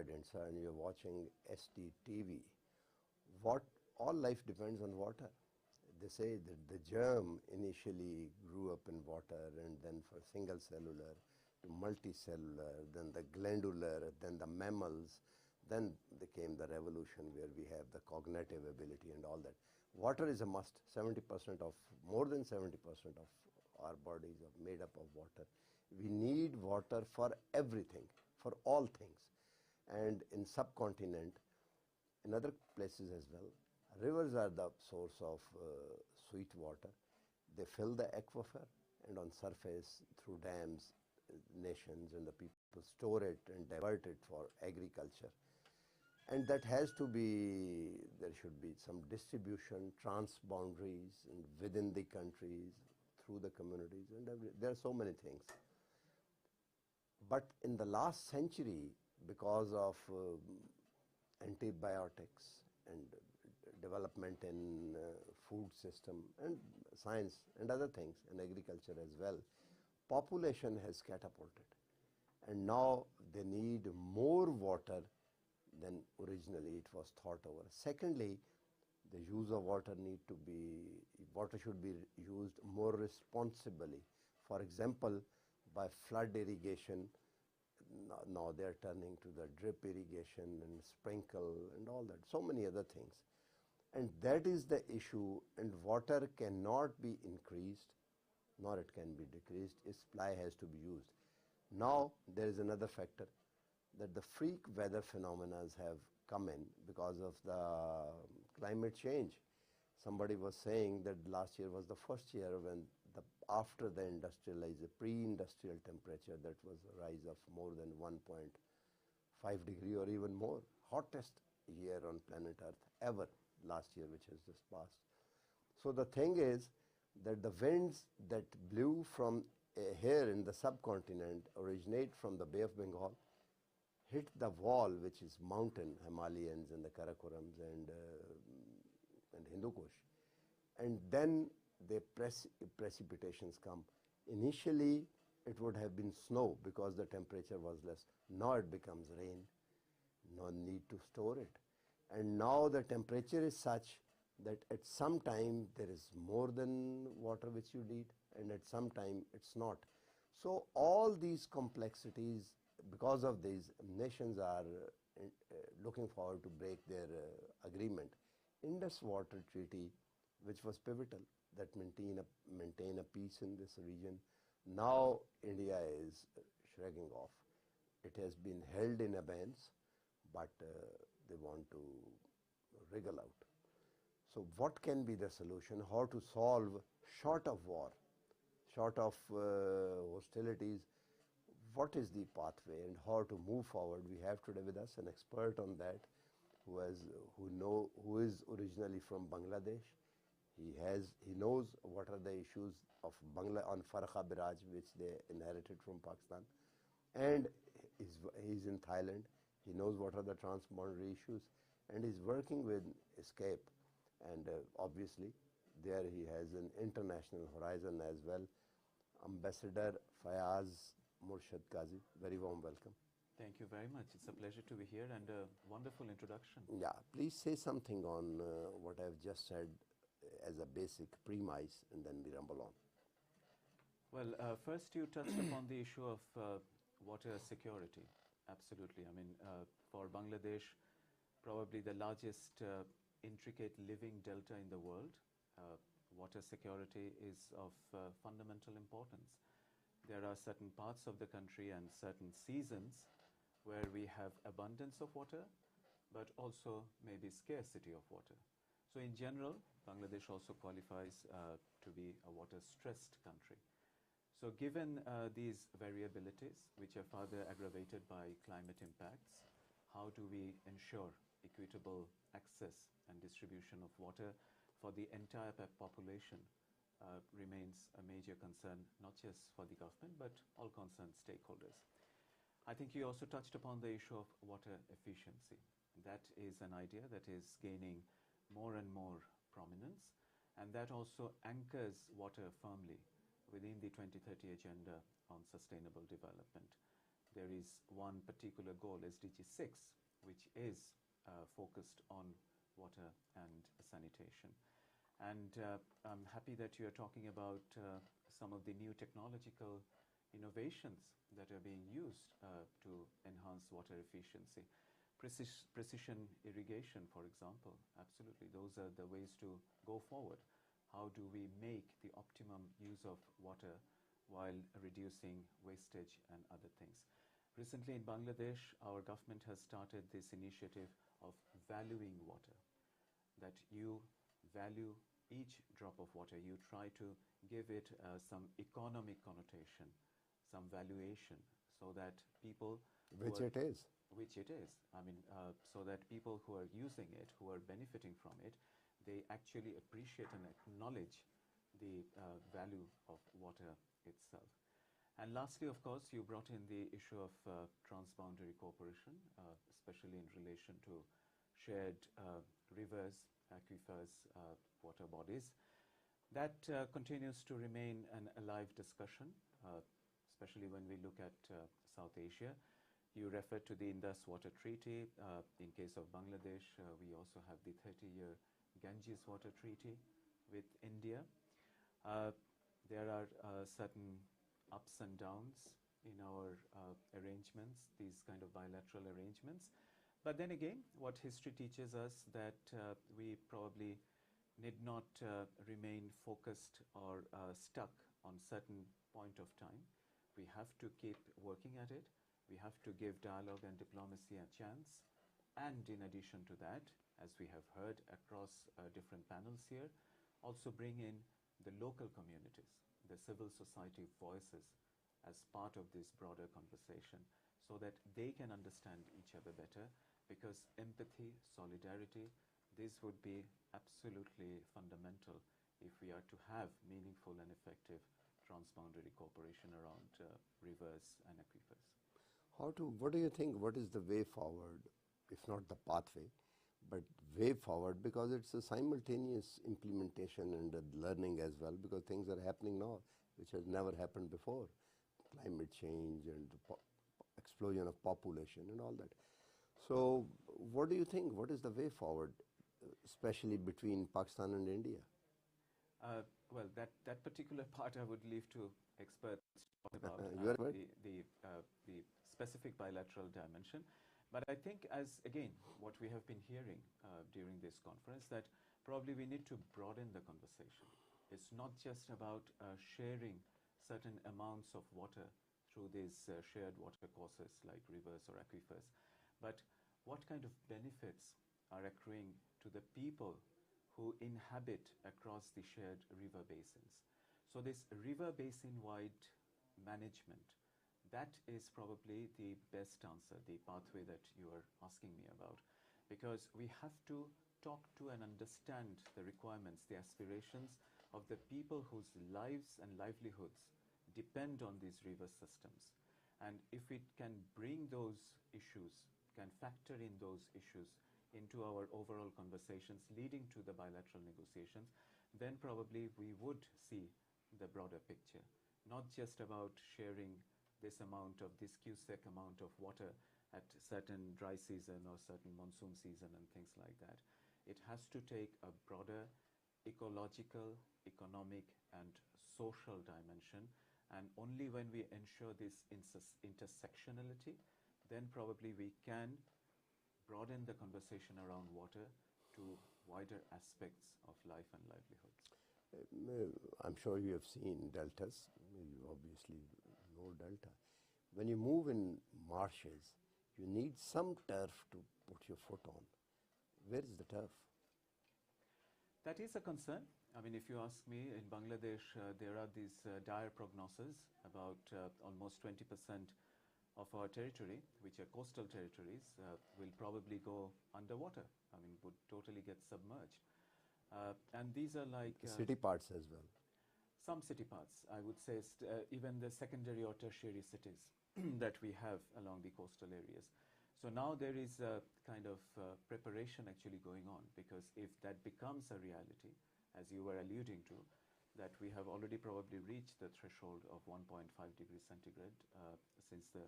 guidance and you're watching SDTV, what all life depends on water. They say that the germ initially grew up in water, and then for single cellular to multicellular, then the glandular, then the mammals, then came the revolution where we have the cognitive ability and all that. Water is a must. 70% of, more than 70% of our bodies are made up of water. We need water for everything, for all things. And in subcontinent, in other places as well, rivers are the source of sweet water. They fill the aquifer, and on surface through dams, nations and the people store it and divert it for agriculture. And that has to be, there should be some distribution, transboundaries, and within the countries, through the communities, and there are so many things. But in the last century, because of antibiotics and development in food system and science and other things, and agriculture as well, population has catapulted. And now they need more water than originally it was thought over. Secondly, the use of water water should be used more responsibly. For example, by flood irrigation, now they're turning to the drip irrigation and sprinkle and all that, so many other things. And that is the issue, and water cannot be increased, nor it can be decreased. Its supply has to be used. Now there is another factor, that the freak weather phenomena have come in because of the climate change. Somebody was saying that last year was the first year when after the pre-industrial temperature, that was a rise of more than 1.5 degree or even more. Hottest year on planet Earth ever last year, which has just passed. So the thing is that the winds that blew from here in the subcontinent originate from the Bay of Bengal, hit the wall, which is mountain, Himalayas and the Karakorams and Hindu Kush, and then the precipitations come. Initially, it would have been snow because the temperature was less. Now it becomes rain. No need to store it. And now the temperature is such that at some time there is more than water which you need, and at some time it's not. So all these complexities, because of these, nations are looking forward to break their agreement. Indus Water Treaty, which was pivotal, that maintain a peace in this region. Now India is shrugging off. It has been held in abeyance, but they want to wriggle out. So what can be the solution? How to solve, short of war, short of hostilities, what is the pathway and how to move forward? We have today with us an expert on that who is originally from Bangladesh. He knows what are the issues of on Farkha Biraj, which they inherited from Pakistan, and he's in Thailand. He knows what are the transboundary issues, and he's working with Escape, and obviously there he has an international horizon as well. Ambassador Fayaz Murshid Qazi, very warm welcome. Thank you very much. It's a pleasure to be here, and a wonderful introduction. Yeah, please say something on what I've just said as a basic premise, and then we rumble on. Well, first you touched upon the issue of water security. Absolutely. I mean, for Bangladesh, probably the largest intricate living delta in the world, water security is of fundamental importance. There are certain parts of the country and certain seasons where we have abundance of water, but also maybe scarcity of water. So in general, Bangladesh also qualifies to be a water-stressed country. So given these variabilities, which are further aggravated by climate impacts, how do we ensure equitable access and distribution of water for the entire population remains a major concern, not just for the government, but all concerned stakeholders. I think you also touched upon the issue of water efficiency. That is an idea that is gaining more and more prominence, and that also anchors water firmly within the 2030 agenda on sustainable development. there is one particular goal, SDG 6, which is focused on water and sanitation. And I'm happy that you're talking about some of the new technological innovations that are being used to enhance water efficiency. Precision irrigation, for example, absolutely. Those are the ways to go forward. How do we make the optimum use of water while reducing wastage and other things? Recently in Bangladesh, our government has started this initiative of valuing water, that you value each drop of water. You try to give it some economic connotation, some valuation, so that people Which it is. Which it is. I mean, so that people who are using it, who are benefiting from it, they actually appreciate and acknowledge the value of water itself. And lastly, of course, you brought in the issue of transboundary cooperation, especially in relation to shared rivers, aquifers, water bodies. That continues to remain an alive discussion, especially when we look at South Asia. You referred to the Indus Water Treaty. In case of Bangladesh, we also have the 30-year Ganges Water Treaty with India. There are certain ups and downs in our arrangements, these kind of bilateral arrangements. But then again, what history teaches us that we probably need not remain focused or stuck on certain point of time. We have to keep working at it. We have to give dialogue and diplomacy a chance. And in addition to that, as we have heard across different panels here, also bring in the local communities, the civil society voices as part of this broader conversation, so that they can understand each other better, because empathy, solidarity, this would be absolutely fundamental if we are to have meaningful and effective transboundary cooperation around rivers and aquifers. What do you think, what is the way forward, if not the pathway, but way forward, because it's a simultaneous implementation and learning as well, because things are happening now which has never happened before, climate change and explosion of population and all that. So what do you think, what is the way forward, especially between Pakistan and India? Well, that particular part I would leave to experts to talk about the specific bilateral dimension. But I think, as again, what we have been hearing during this conference, that probably we need to broaden the conversation. It's not just about sharing certain amounts of water through these shared water courses like rivers or aquifers, but what kind of benefits are accruing to the people who inhabit across the shared river basins. So this river basin-wide management, that is probably the best answer, the pathway that you are asking me about, because we have to talk to and understand the requirements, the aspirations of the people whose lives and livelihoods depend on these river systems. And if we can bring those issues, can factor in those issues into our overall conversations leading to the bilateral negotiations, then probably we would see the broader picture, not just about sharing this cubic amount of water at certain dry season or certain monsoon season and things like that. It has to take a broader ecological, economic and social dimension, and only when we ensure this intersectionality, then probably we can broaden the conversation around water to wider aspects of life and livelihoods. I'm sure you have seen deltas. You obviously know delta. When you move in marshes, you need some turf to put your foot on. Where is the turf? That is a concern. I mean, if you ask me, in Bangladesh, there are these dire prognoses about almost 20% of our territory, which are coastal territories, will probably go underwater. I mean, would totally get submerged. And these are like city parts as well. Some city parts, I would say, even the secondary or tertiary cities that we have along the coastal areas. So now there is a kind of preparation actually going on, because if that becomes a reality, as you were alluding to, that we have already probably reached the threshold of 1.5 degrees centigrade since the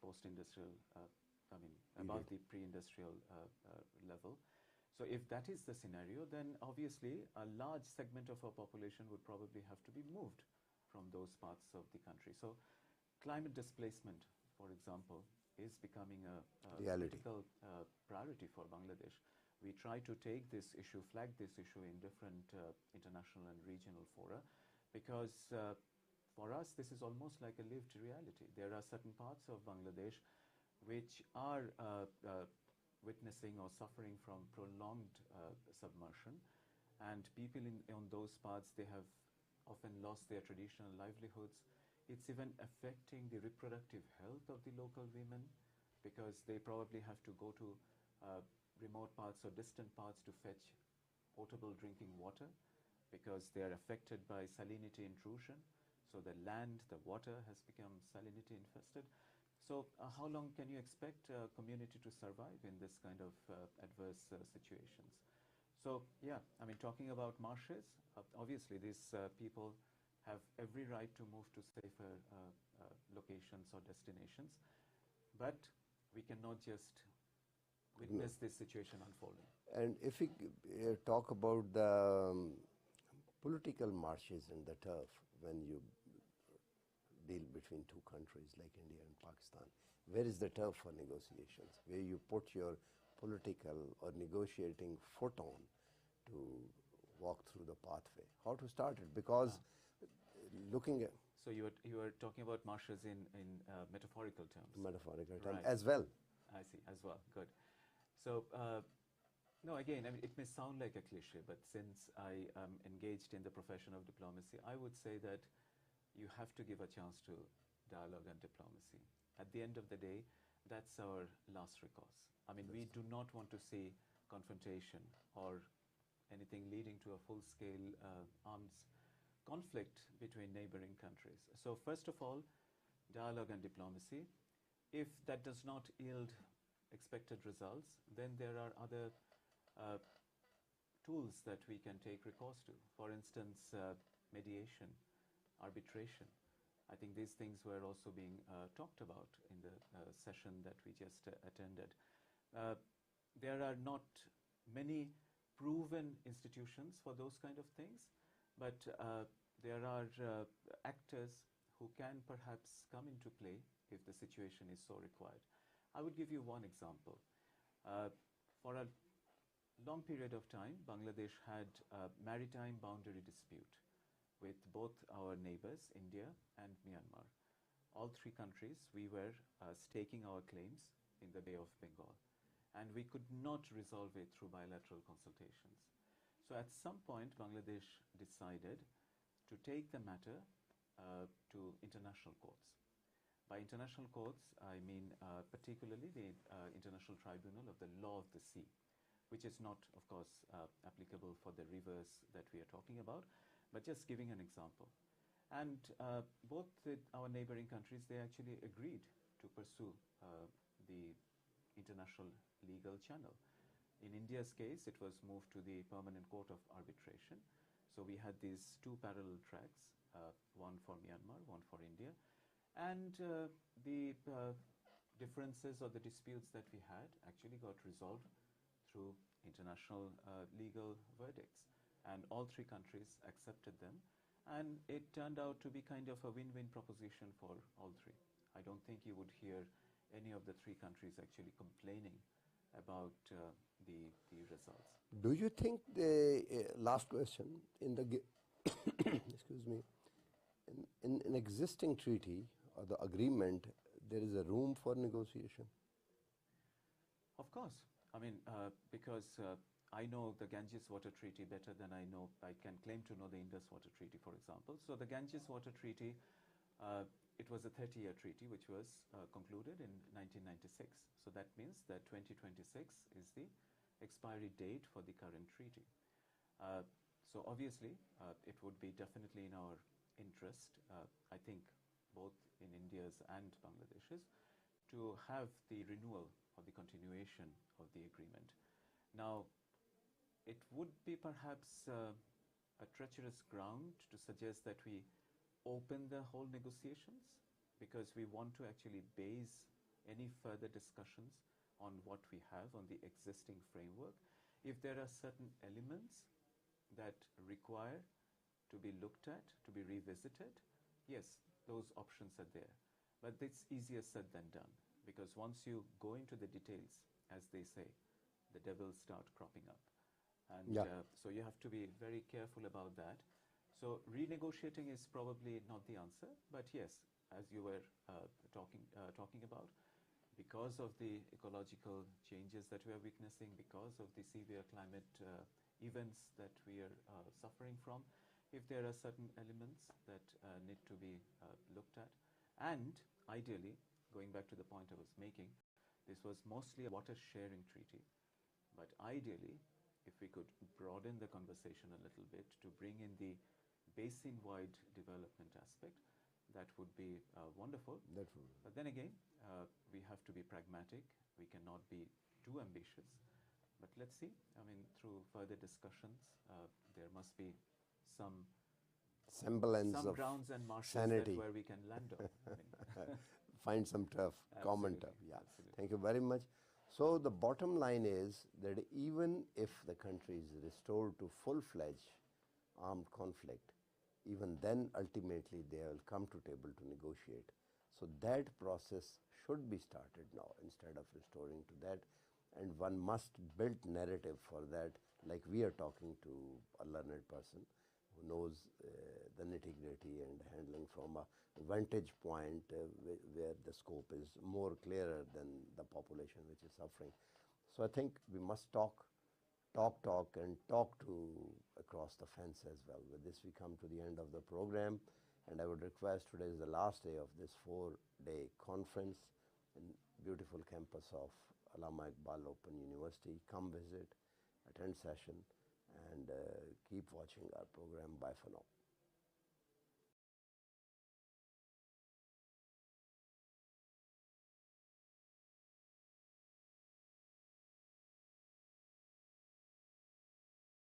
post-industrial, above the pre-industrial level. So if that is the scenario, then obviously a large segment of our population would probably have to be moved from those parts of the country. So climate displacement, for example, is becoming a critical priority for Bangladesh. We try to take this issue, flag this issue in different international and regional fora, because for us this is almost like a lived reality. There are certain parts of Bangladesh which are witnessing or suffering from prolonged submersion, and people on those parts, they have often lost their traditional livelihoods. It's even affecting the reproductive health of the local women, because they probably have to go to remote parts or distant parts to fetch potable drinking water, because they are affected by salinity intrusion. So the land, the water has become salinity infested. So how long can you expect a community to survive in this kind of adverse situations? So yeah, I mean, talking about marshes, obviously these people have every right to move to safer locations or destinations, but we cannot just witness this situation unfolding. And if we talk about the political marshes and the turf, when you deal between two countries like India and Pakistan, where is the turf for negotiations, where you put your political or negotiating foot on to walk through the pathway? How to start it? Because looking at... So you are talking about marshes in metaphorical terms. Metaphorical terms, right. as well. I see, as well, good. So, no, again, I mean, it may sound like a cliche, but since I am engaged in the profession of diplomacy, I would say that you have to give a chance to dialogue and diplomacy. At the end of the day, that's our last recourse. I mean, we do not want to see confrontation or anything leading to a full-scale arms conflict between neighboring countries. So first of all, dialogue and diplomacy. If that does not yield expected results, then there are other tools that we can take recourse to. For instance, mediation, arbitration. I think these things were also being talked about in the session that we just attended. There are not many proven institutions for those kind of things, but there are actors who can perhaps come into play if the situation is so required. I would give you one example. For a long period of time, Bangladesh had a maritime boundary dispute with both our neighbors, India and Myanmar. All three countries, we were staking our claims in the Bay of Bengal, and we could not resolve it through bilateral consultations. So at some point, Bangladesh decided to take the matter to international courts. By international courts, I mean particularly the International Tribunal of the Law of the Sea, which is not, of course, applicable for the rivers that we are talking about, but just giving an example. And both our neighboring countries, they actually agreed to pursue the international legal channel. In India's case, it was moved to the Permanent Court of Arbitration. So we had these two parallel tracks, one for Myanmar, one for India. And the differences or the disputes that we had actually got resolved through international legal verdicts. And all three countries accepted them. And it turned out to be kind of a win-win proposition for all three. I don't think you would hear any of the three countries actually complaining about the results. Do you think the last question in the excuse me, in an existing treaty or the agreement, there is a room for negotiation? Of course. I mean, because I know the Ganges Water Treaty better than I can claim to know the Indus Water Treaty, for example. So the Ganges Water Treaty, it was a 30-year treaty which was concluded in 1996. So that means that 2026 is the expiry date for the current treaty. So obviously, it would be definitely in our interest, I think, both in India's and Bangladesh's, to have the renewal or the continuation of the agreement. Now, it would be perhaps a treacherous ground to suggest that we open the whole negotiations, because we want to actually base any further discussions on what we have on the existing framework. If there are certain elements that require to be looked at, to be revisited, yes, those options are there. But it's easier said than done, because once you go into the details, as they say, the devils start cropping up. And so you have to be very careful about that. So renegotiating is probably not the answer, but yes, as you were talking about, because of the ecological changes that we are witnessing, because of the severe climate events that we are suffering from, if there are certain elements that need to be looked at, and ideally, going back to the point I was making, this was mostly a water sharing treaty, but ideally, if we could broaden the conversation a little bit to bring in the basin-wide development aspect, that would be wonderful. But then again, we have to be pragmatic. We cannot be too ambitious. But let's see. I mean, through further discussions, there must be some semblance of grounds and marshes sanity where we can land on. I mean. Find some turf, common Absolutely, turf. Yeah. absolutely. Thank you very much. So the bottom line is that even if the country is restored to full-fledged armed conflict, even then ultimately they will come to table to negotiate. So that process should be started now instead of restoring to that, and one must build narrative for that, like we are talking to a learned person who knows the nitty-gritty and handling from a vantage point where the scope is more clearer than the population which is suffering. So I think we must talk and talk to across the fence as well. With this we come to the end of the program, and I would request, today is the last day of this 4-day conference in beautiful campus of Allama Iqbal Open University. Come visit, attend session, and keep watching our program. Bye for now.